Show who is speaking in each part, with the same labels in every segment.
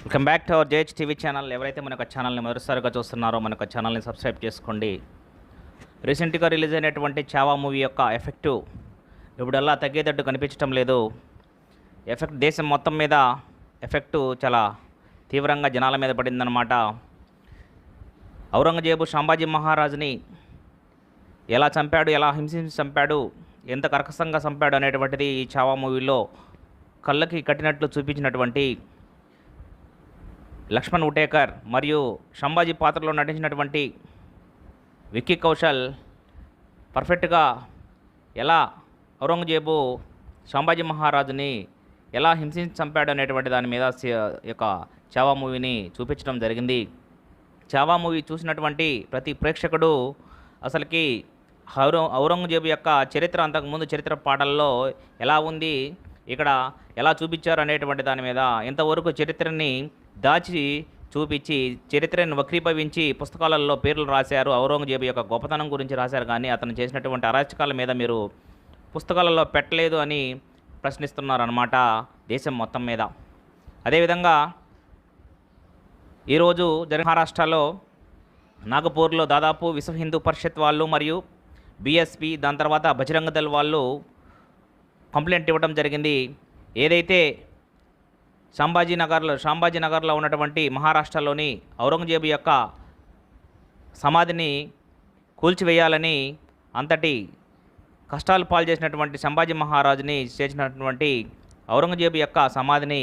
Speaker 1: Welcome back to our JH TV channel. ఎవరైతే మన ఛానల్ని మొదటిసారిగా చూస్తున్నారో మన ఛానల్ని సబ్స్క్రైబ్ చేసుకోండి. రీసెంట్గా రిలీజ్ అయినటువంటి చావా మూవీ యొక్క ఎఫెక్టు ఇప్పుడల్లా తగ్గేటట్టు కనిపించడం లేదు. ఎఫెక్ట్ దేశం మొత్తం మీద ఎఫెక్టు చాలా తీవ్రంగా జనాల మీద పడిందన్నమాట. ఔరంగజేబు సంభాజీ మహారాజుని ఎలా చంపాడు, ఎలా హింసించి చంపాడు, ఎంత కర్కశంగా చంపాడు అనేటువంటిది ఈ చావా మూవీలో కళ్ళకి కట్టినట్లు చూపించినటువంటి లక్ష్మణ్ ఉటేకర్ మరియు సంభాజీ పాత్రలో నటించినటువంటి విక్కీ కౌశల్ పర్ఫెక్ట్గా ఎలా ఔరంగజేబు సంభాజీ మహారాజుని ఎలా హింసించి చంపాడు అనేటువంటి దాని మీద యొక్క చావా మూవీని చూపించడం జరిగింది. చావా మూవీ చూసినటువంటి ప్రతి ప్రేక్షకుడు అసలుకి ఔరంగజేబు యొక్క చరిత్ర, అంతకుముందు చరిత్ర పాటల్లో ఎలా ఉంది, ఇక్కడ ఎలా చూపించారు అనేటువంటి దాని మీద ఇంతవరకు చరిత్రని దాచి చూపించి చరిత్రను వక్రీభవించి పుస్తకాలలో పేర్లు రాశారు. ఔరంగజేబు యొక్క గొప్పతనం గురించి రాశారు, కానీ అతను చేసినటువంటి అరాచకాల మీద మీరు పుస్తకాలలో పెట్టలేదు అని ప్రశ్నిస్తున్నారన్నమాట దేశం మొత్తం మీద. అదేవిధంగా ఈరోజు మహారాష్ట్రలో నాగపూర్లో దాదాపు విశ్వ హిందూ పరిషత్ వాళ్ళు మరియు బీఎస్పీ, దాని తర్వాత బజరంగ దళ్ వాళ్ళు కంప్లైంట్ ఇవ్వడం జరిగింది. ఏదైతే సంభాజీనగర్లో ఉన్నటువంటి మహారాష్ట్రలోని ఔరంగజేబు యొక్క సమాధిని కూల్చివేయాలని అంతటి కష్టాలు పాలు చేసినటువంటి సంభాజీ మహారాజుని చేసినటువంటి ఔరంగజేబు యొక్క సమాధిని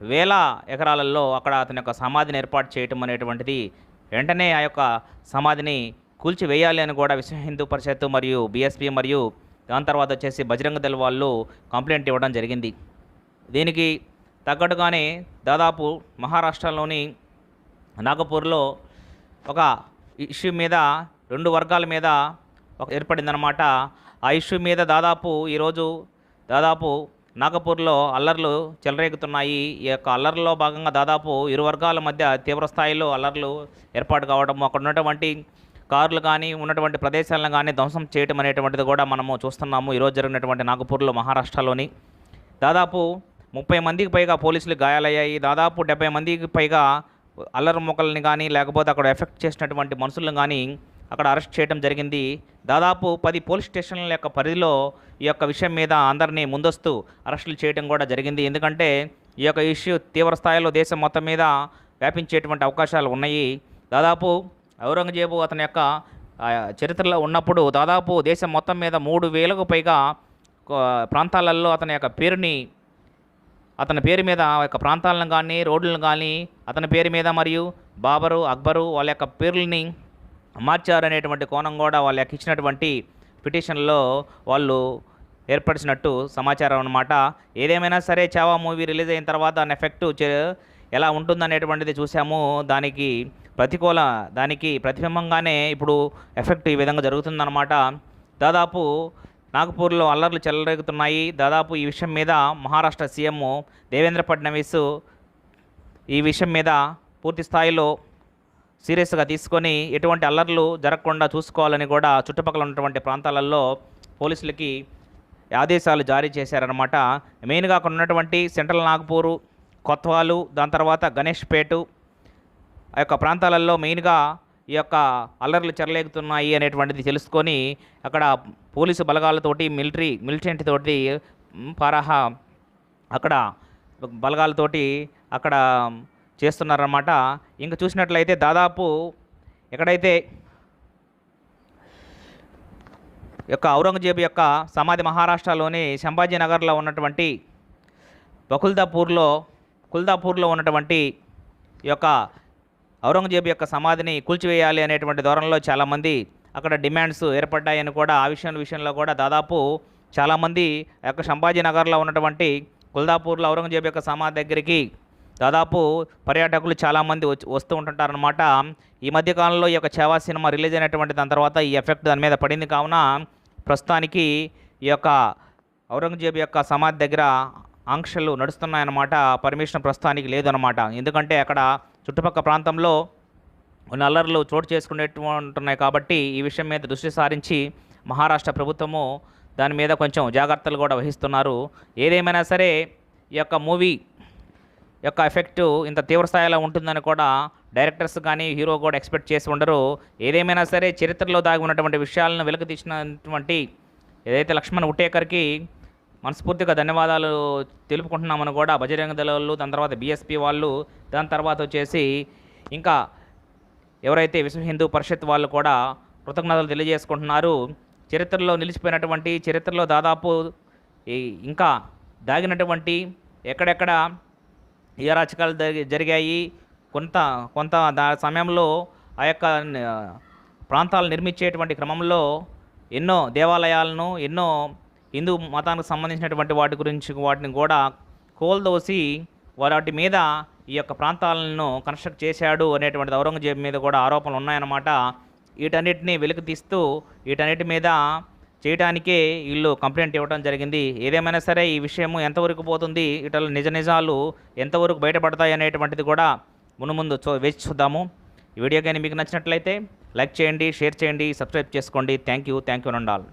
Speaker 1: వేల ఎకరాలలో అక్కడ అతని యొక్క సమాధిని ఏర్పాటు చేయటం అనేటువంటిది, వెంటనే ఆ యొక్క సమాధిని కూల్చివేయాలి అని కూడా విశ్వ హిందూ పరిషత్ మరియు బీఎస్పీ మరియు దాని తర్వాత వచ్చేసి బజరంగ దళ్ వాళ్ళు కంప్లైంట్ ఇవ్వడం జరిగింది. దీనికి తగ్గట్టుగానే దాదాపు మహారాష్ట్రలోని నాగపూర్లో ఒక ఇష్యూ మీద రెండు వర్గాల మీద ఏర్పడిందనమాట. ఆ ఇష్యూ మీద ఈరోజు దాదాపు నాగపూర్లో అల్లర్లు చెలరేగుతున్నాయి. ఈ యొక్క అల్లర్లో భాగంగా దాదాపు ఇరు వర్గాల మధ్య తీవ్ర స్థాయిలో అల్లర్లు ఏర్పాటు కావడము, అక్కడ ఉన్నటువంటి కార్లు కానీ ఉన్నటువంటి ప్రదేశాలను కానీ ధ్వంసం చేయటం అనేటువంటిది కూడా మనము చూస్తున్నాము. ఈరోజు జరిగినటువంటి నాగపూర్లో మహారాష్ట్రలోని దాదాపు 30 మందికి పైగా పోలీసులు గాయాలయ్యాయి. దాదాపు 70 మందికి పైగా అల్లరి మొక్కల్ని కానీ లేకపోతే అక్కడ ఎఫెక్ట్ చేసినటువంటి మనుషులను కానీ అక్కడ అరెస్ట్ చేయడం జరిగింది. దాదాపు 10 పోలీస్ స్టేషన్ల యొక్క పరిధిలో ఈ యొక్క విషయం మీద అందరినీ ముందస్తు అరెస్టులు చేయడం కూడా జరిగింది. ఎందుకంటే ఈ యొక్క ఇష్యూ తీవ్ర స్థాయిలో దేశం మొత్తం మీద వ్యాపించేటువంటి అవకాశాలు ఉన్నాయి. దాదాపు ఔరంగజేబు అతని యొక్క చరిత్రలో ఉన్నప్పుడు దాదాపు దేశం మొత్తం మీద 3000కు పైగా ప్రాంతాలలో అతని పేరు మీద యొక్క ప్రాంతాలను కానీ రోడ్లను కానీ అతని పేరు మీద మరియు బాబరు, అక్బరు వాళ్ళ యొక్క పేర్లని మార్చారనేటువంటి కోణం కూడా వాళ్ళ యొక్క ఇచ్చినటువంటి పిటిషన్లో వాళ్ళు ఏర్పరిచినట్టు సమాచారం అన్నమాట. ఏదేమైనా సరే చావా మూవీ రిలీజ్ అయిన తర్వాత దాని ఎఫెక్టు ఎలా ఉంటుందనేటువంటిది చూసాము. దానికి ప్రతిబింబంగానే ఇప్పుడు ఎఫెక్ట్ ఈ విధంగా జరుగుతుందన్నమాట. దాదాపు నాగపూర్లో అల్లర్లు చెలరేగుతున్నాయి. దాదాపు ఈ విషయం మీద మహారాష్ట్ర సీఎం దేవేంద్ర ఫడ్నవీస్ ఈ విషయం మీద పూర్తి స్థాయిలో సీరియస్గా తీసుకొని ఎటువంటి అల్లర్లు జరగకుండా చూసుకోవాలని కూడా చుట్టుపక్కల ఉన్నటువంటి ప్రాంతాలలో పోలీసులకి ఆదేశాలు జారీ చేశారన్నమాట. మెయిన్గా అక్కడ ఉన్నటువంటి సెంట్రల్ నాగపూరు, కొత్వాలు, దాని తర్వాత గణేష్పేటు ఆ యొక్క ప్రాంతాలలో మెయిన్గా ఈ యొక్క అల్లర్లు చెలరేగుతున్నాయి అనేటువంటిది తెలుసుకొని అక్కడ పోలీసు బలగాలతోటి మిలిటెంట్ తోటి పారాహా అక్కడ బలగాలతోటి అక్కడ చేస్తున్నారన్నమాట. ఇంకా చూసినట్లయితే దాదాపు ఎక్కడైతే యొక్క ఔరంగజేబు యొక్క సమాధి మహారాష్ట్రలోని సంభాజీనగర్లో ఉన్నటువంటి కుల్దాపూర్లో ఉన్నటువంటి ఈ యొక్క ఔరంగజేబు యొక్క సమాధిని కూల్చివేయాలి అనేటువంటి ధోరణిలో చాలామంది అక్కడ డిమాండ్స్ ఏర్పడ్డాయని కూడా ఆ విషయంలో కూడా దాదాపు చాలామంది యొక్క సంభాజీనగర్లో ఉన్నటువంటి కుల్దాపూర్లో ఔరంగజేబు యొక్క సమాధి దగ్గరికి దాదాపు పర్యాటకులు చాలామంది వస్తూ ఉంటుంటారనమాట. ఈ మధ్యకాలంలో ఈ యొక్క చావా సినిమా రిలీజ్ అయినటువంటి దాని తర్వాత ఈ ఎఫెక్ట్ దాని మీద పడింది. కావున ప్రస్తుతానికి ఈ యొక్క ఔరంగజేబు యొక్క సమాధి దగ్గర ఆంక్షలు నడుస్తున్నాయన్నమాట. పర్మిషన్ ప్రస్తుతానికి లేదన్నమాట. ఎందుకంటే అక్కడ చుట్టుపక్కల ప్రాంతంలో అల్లర్లు చోటు చేసుకునేటువంటి కాబట్టి ఈ విషయం మీద దృష్టి సారించి మహారాష్ట్ర ప్రభుత్వము దాని మీద కొంచెం జాగ్రత్తలు కూడా వహిస్తున్నారు. ఏదేమైనా సరే ఈ యొక్క మూవీ యొక్క ఎఫెక్టు ఇంత తీవ్ర స్థాయిలో ఉంటుందని కూడా డైరెక్టర్స్ కానీ హీరో కూడా ఎక్స్పెక్ట్ చేసి ఉండరు. ఏదేమైనా సరే చరిత్రలో దాగి ఉన్నటువంటి విషయాలను వెలుగు తీసినటువంటి ఏదైతే లక్ష్మణ్ ఉటేకర్కి మనస్ఫూర్తిగా ధన్యవాదాలు తెలుపుకుంటున్నామని కూడా బజరంగ దళ వాళ్ళు, దాని తర్వాత బీఎస్పీ వాళ్ళు, దాని తర్వాత వచ్చేసి ఇంకా ఎవరైతే విశ్వ హిందూ పరిషత్ వాళ్ళు కూడా కృతజ్ఞతలు తెలియజేసుకుంటున్నారు. చరిత్రలో నిలిచిపోయినటువంటి, చరిత్రలో దాదాపు ఇంకా దాగినటువంటి ఎక్కడెక్కడ ఏ అరాచకాలు జరిగాయి, కొంత కొంత సమయంలో ఆ యొక్క ప్రాంతాలు నిర్మించేటువంటి క్రమంలో ఎన్నో దేవాలయాలను, ఎన్నో హిందూ మతానికి సంబంధించినటువంటి వాటిని కూడా కోల్దోసి వాటి మీద ఈ యొక్క ప్రాంతాలను కన్స్ట్రక్ట్ చేశాడు అనేటువంటిది ఔరంగజేబు మీద కూడా ఆరోపణలు ఉన్నాయన్నమాట. వీటన్నిటిని వెలికి తీస్తూ వీటన్నిటి మీద చేయడానికే వీళ్ళు కంప్లైంట్ ఇవ్వడం జరిగింది. ఏదేమైనా సరే ఈ విషయము ఎంతవరకు పోతుంది, ఇట్లా నిజాలు ఎంతవరకు బయటపడతాయి అనేటువంటిది కూడా ముందు వేచి చూద్దాము. ఈ వీడియో కానీ మీకు నచ్చినట్లయితే లైక్ చేయండి, షేర్ చేయండి, సబ్స్క్రైబ్ చేసుకోండి. Thank you and all.